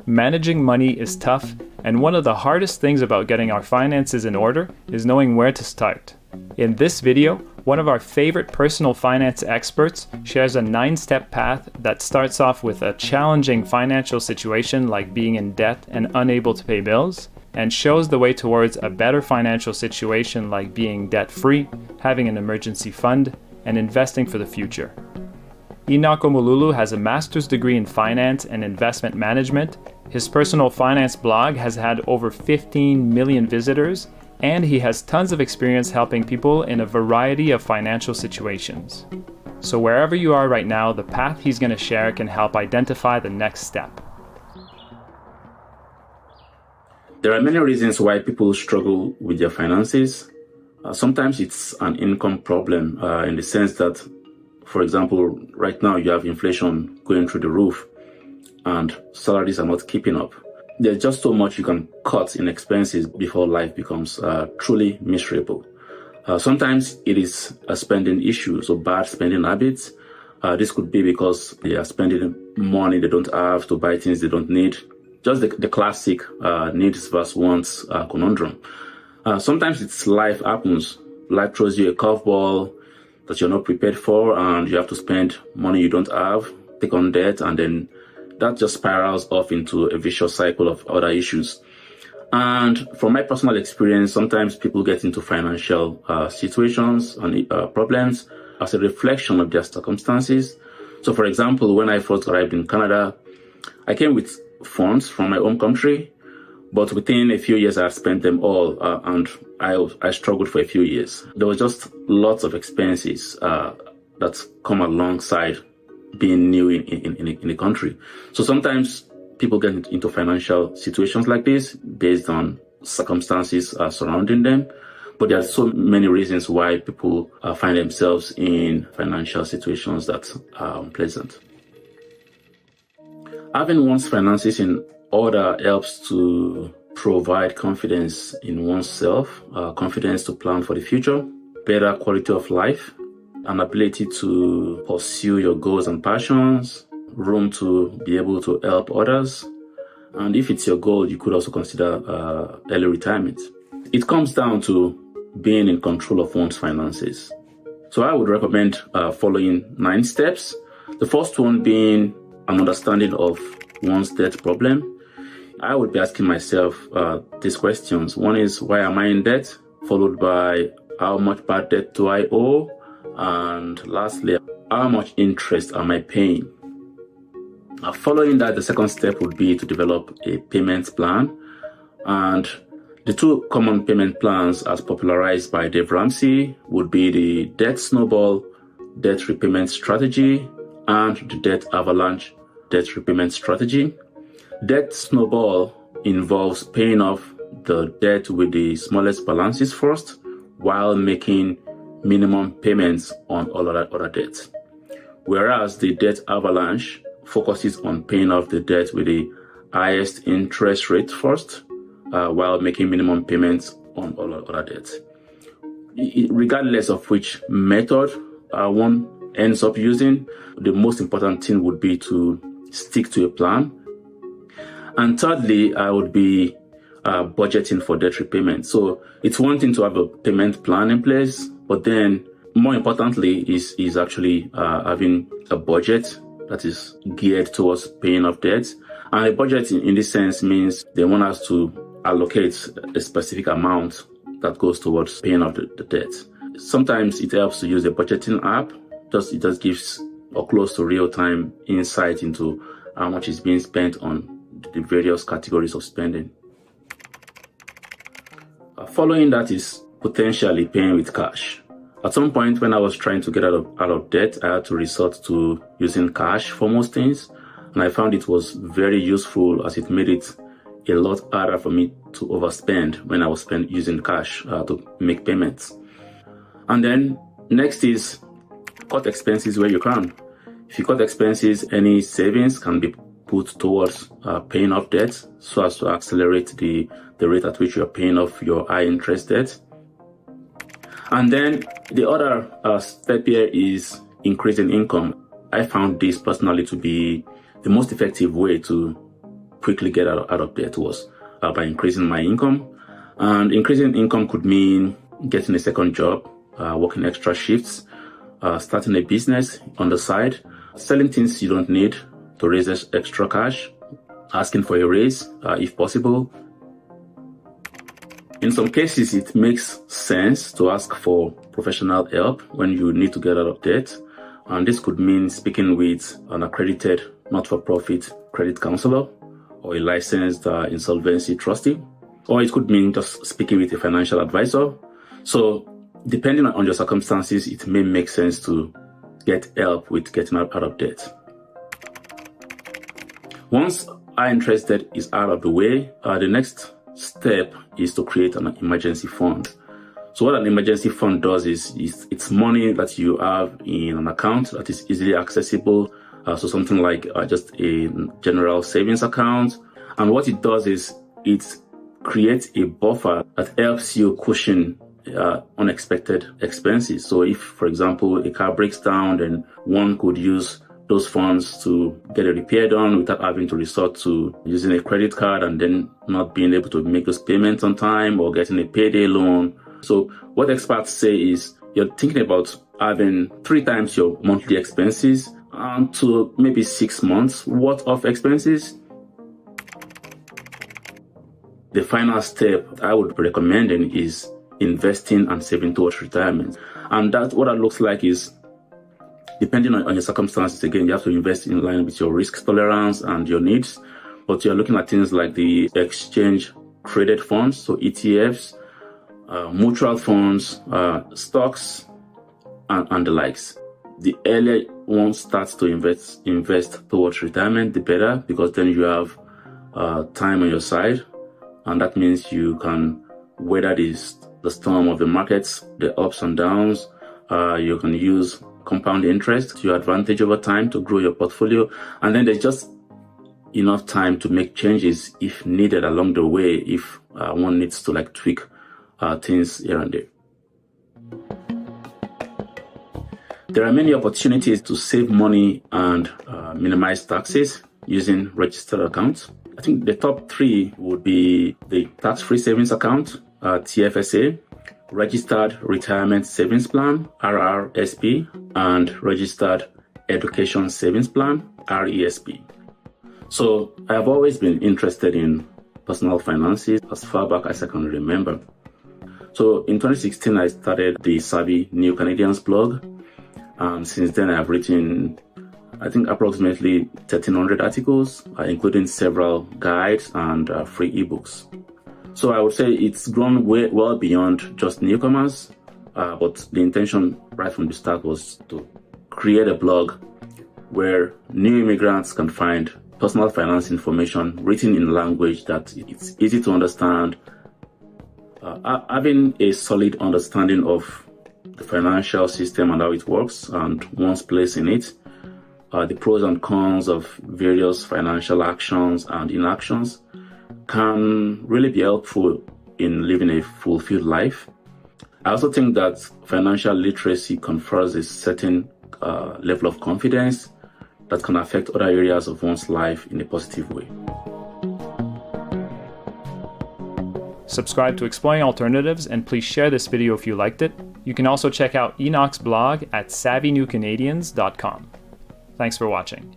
Managing money is tough, and one of the hardest things about getting our finances in order is knowing where to start. In this video, one of our favorite personal finance experts shares a 9-step path that starts off with a challenging financial situation like being in debt and unable to pay bills, and shows the way towards a better financial situation like being debt-free, having an emergency fund, and investing for the future. Enoch Omololu has a master's degree in finance and investment management. His personal finance blog has had over 15 million visitors, and he has tons of experience helping people in a variety of financial situations. So wherever you are right now, the path he's going to share can help identify the next step. There are many reasons why people struggle with their finances. Sometimes it's an income problem in the sense that, for example, right now you have inflation going through the roof and salaries are not keeping up. There's just so much you can cut in expenses before life becomes truly miserable. Sometimes it is a spending issue, so bad spending habits. This could be because they are spending money they don't have to buy things they don't need. Just the classic needs versus wants conundrum. Sometimes it's life happens. Life throws you a curveball that you're not prepared for, and you have to spend money you don't have, take on debt, and then that just spirals off into a vicious cycle of other issues. And from my personal experience, sometimes people get into financial situations and problems as a reflection of their circumstances. So for example, when I first arrived in Canada, I came with funds from my home country, but within a few years I had spent them all, and I struggled for a few years. There was just lots of expenses that come alongside being new in the country. So sometimes people get into financial situations like this based on circumstances surrounding them, but there are so many reasons why people find themselves in financial situations that are unpleasant. Having one's finances in order helps to provide confidence in oneself, confidence to plan for the future, better quality of life, an ability to pursue your goals and passions, room to be able to help others. And if it's your goal, you could also consider early retirement. It comes down to being in control of one's finances. So I would recommend following 9 steps. The first one being an understanding of one's debt problem. I would be asking myself these questions. One is, why am I in debt? Followed by, how much bad debt do I owe? And lastly, how much interest am I paying? Following that, the second step would be to develop a payment plan. And the 2 common payment plans as popularized by Dave Ramsey would be the debt snowball, debt repayment strategy, and the debt avalanche, debt repayment strategy. Debt snowball involves paying off the debt with the smallest balances first while making minimum payments on all other debts. Whereas the debt avalanche focuses on paying off the debt with the highest interest rate first while making minimum payments on all other debts. Regardless of which method one ends up using, the most important thing would be to stick to a plan. And thirdly, I would be budgeting for debt repayment. So it's one thing to have a payment plan in place, but then more importantly is actually having a budget that is geared towards paying off debt. And a budget in this sense means they want us to allocate a specific amount that goes towards paying off the debt. Sometimes it helps to use a budgeting app. It just gives a close to real-time insight into how much is being spent on the various categories of spending. Following that is potentially paying with cash. At some point when I was trying to get out of debt, I had to resort to using cash for most things, and I found it was very useful as it made it a lot harder for me to overspend when I was using cash to make payments. And then next is cut expenses where you can. If you cut expenses, any savings can be put towards paying off debt so as to accelerate the rate at which you're paying off your high interest debt. And then the other step here is increasing income. I found this personally to be the most effective way to quickly get out of debt was by increasing my income. And increasing income could mean getting a second job, working extra shifts, starting a business on the side, selling things you don't need to raise extra cash, asking for a raise if possible. In some cases, it makes sense to ask for professional help when you need to get out of debt. And this could mean speaking with an accredited not-for-profit credit counselor or a licensed insolvency trustee. Or it could mean just speaking with a financial advisor. So depending on your circumstances, it may make sense to get help with getting out of debt. Once our interest debt is out of the way, the next step is to create an emergency fund. So what an emergency fund does is it's money that you have in an account that is easily accessible. So something like just a general savings account. And what it does is it creates a buffer that helps you cushion unexpected expenses. So if, for example, a car breaks down, then one could use those funds to get a repair done without having to resort to using a credit card and then not being able to make those payments on time or getting a payday loan. So what experts say is you're thinking about having 3 times your monthly expenses to maybe 6 months worth of expenses. The final step I would be recommending is investing and saving towards retirement. And that's what that looks like is, depending on your circumstances, again, you have to invest in line with your risk tolerance and your needs. But you're looking at things like the exchange traded funds, so ETFs, mutual funds, stocks, and the likes. The earlier one starts to invest towards retirement, the better, because then you have time on your side. And that means you can weather the storm of the markets, the ups and downs. You can use compound interest to your advantage over time to grow your portfolio. And then there's just enough time to make changes if needed along the way, if one needs to tweak things here and there. There are many opportunities to save money and minimize taxes using registered accounts. I think the top 3 would be the tax-free savings account, TFSA, registered retirement savings plan, RRSP, and registered education savings plan, RESP. So I've always been interested in personal finances as far back as I can remember. So in 2016, I started the Savvy New Canadians blog. And since then, I've written, I think, approximately 1,300 articles, including several guides and free ebooks. So I would say it's grown well beyond just newcomers, but the intention right from the start was to create a blog where new immigrants can find personal finance information written in language that it's easy to understand. Having a solid understanding of the financial system and how it works and one's place in it, the pros and cons of various financial actions and inactions can really be helpful in living a fulfilled life. I also think that financial literacy confers a certain level of confidence that can affect other areas of one's life in a positive way. Subscribe to Exploring Alternatives and please share this video if you liked it. You can also check out Enoch's blog at savvynewcanadians.com. Thanks for watching.